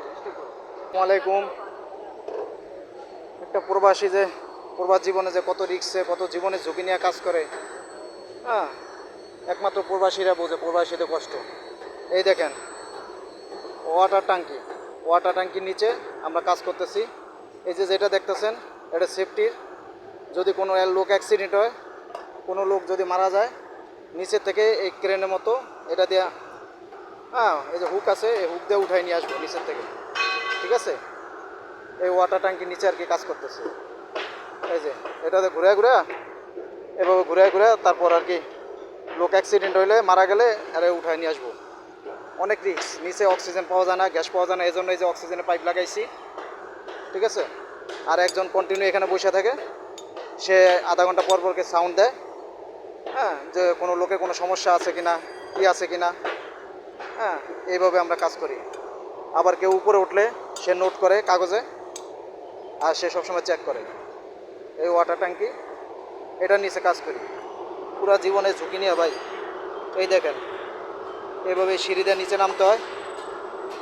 আসসালামাইকুম। একটা প্রবাসী যে প্রবাস জীবনে যে কত রিস্কে কত জীবনে ঝুঁকি নিয়ে কাজ করে, হ্যাঁ, একমাত্র প্রবাসীরা বোঝে প্রবাসীদের কষ্ট। এই দেখেন ওয়াটার ট্যাঙ্কির নিচে আমরা কাজ করতেছি। এই যে যেটা দেখতেছেন এটা সেফটির, যদি কোনো লোক অ্যাক্সিডেন্ট হয়, কোনো লোক যদি মারা যায়, নিচের থেকে এই ক্রেনের মতো এটা দিয়ে, হ্যাঁ, এই যে হুক আছে, এই হুক দিয়ে উঠাই নিয়ে আসবো নিচের থেকে। ঠিক আছে, এই ওয়াটার ট্যাঙ্কির নিচে আর কি কাজ করতেছে। এই যে এটাতে ঘুরে ঘুরে, এভাবে ঘুরে ঘুরে তারপর আর কি লোক অ্যাক্সিডেন্ট হইলে মারা গেলে আরে উঠায় নিয়ে আসবো। অনেক রিস্ক, নিচে অক্সিজেন পাওয়া যায় না, গ্যাস পাওয়া যায় না, এই জন্য এই যে অক্সিজেনের পাইপ লাগাইছি। ঠিক আছে, আর একজন কন্টিনিউ এখানে বসে থাকে, সে আধা ঘন্টা পর পরকে সাউন্ড দেয়, হ্যাঁ, যে কোনো লোকের কোনো সমস্যা আছে কিনা, কী আছে কিনা, হ্যাঁ, এইভাবে আমরা কাজ করি। আবার কেউ উপরে উঠলে সে নোট করে কাগজে, আর সে সবসময় চেক করে। এই ওয়াটার ট্যাঙ্কি এটার নিচে কাজ করি পুরা জীবনে ঝুঁকি নিয়ে ভাই। এই দেখেন এইভাবে সিঁড়ি দিয়ে নিচে নামতে হয়,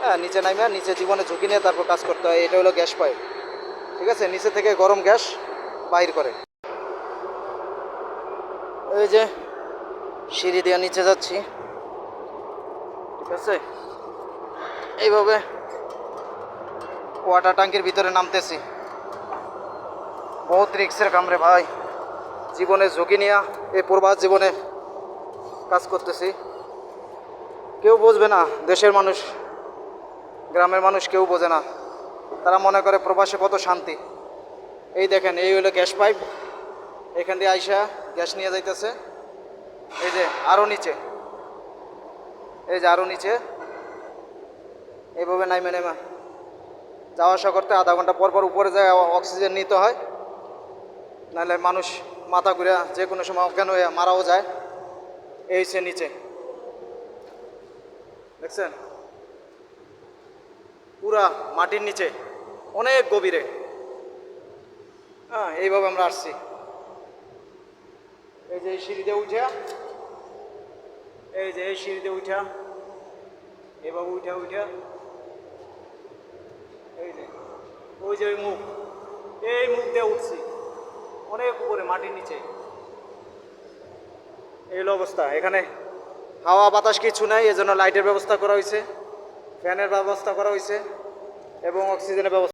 হ্যাঁ, নিচে নামে নিচে জীবনে ঝুঁকি নিয়ে তারপর কাজ করতে হয়। এটা হলো গ্যাস পাইপ। ঠিক আছে, নিচে থেকে গরম গ্যাস বাইর করে। এই যে সিঁড়ি দিয়ে নিচে যাচ্ছি, ঠিক আছে, এইভাবে ওয়াটার ট্যাঙ্কির ভিতরে নামতেছি। বহুত রিক্সের কামরে ভাই, জীবনে ঝুঁকি নিয়ে এই প্রবাস জীবনে কাজ করতেছি। কেউ বুঝবে না, দেশের মানুষ গ্রামের মানুষ কেউ বোঝে না, তারা মনে করে প্রবাসে কত শান্তি। এই দেখেন এই হলো গ্যাস পাইপ, এখান দিয়ে আইসা গ্যাস নিয়ে যাইতেছে। এই যে আরও নিচে, এই যে আরও নিচে, এইভাবে নাইমে নেমে যাওয়া আসা করতে আধা ঘন্টা পর পর উপরে যায় অক্সিজেন নিতে হয়, নাহলে মানুষ মাথা ঘুরে যে কোনো সময় অজ্ঞান হয়ে মারাও যায়। এই সে নিচে দেখছেন পুরা মাটির নিচে অনেক গভীরে, হ্যাঁ, এইভাবে আমরা আসছি। এই যে এই সিঁড়িতে উঠা, এই যে এই সিঁড়িতে উঠা, এভাবে উঠা উঠা, এই যে ওই যে ওই মুখ, এই মুখ দিয়ে উঠছি অনেক উপরে মাটির নিচে। এই হলো অবস্থা। এখানে হাওয়া বাতাস কিছু নাই, এজন্য লাইটের ব্যবস্থা করা হয়েছে, ফ্যানের ব্যবস্থা করা হয়েছে এবং অক্সিজেনের ব্যবস্থা।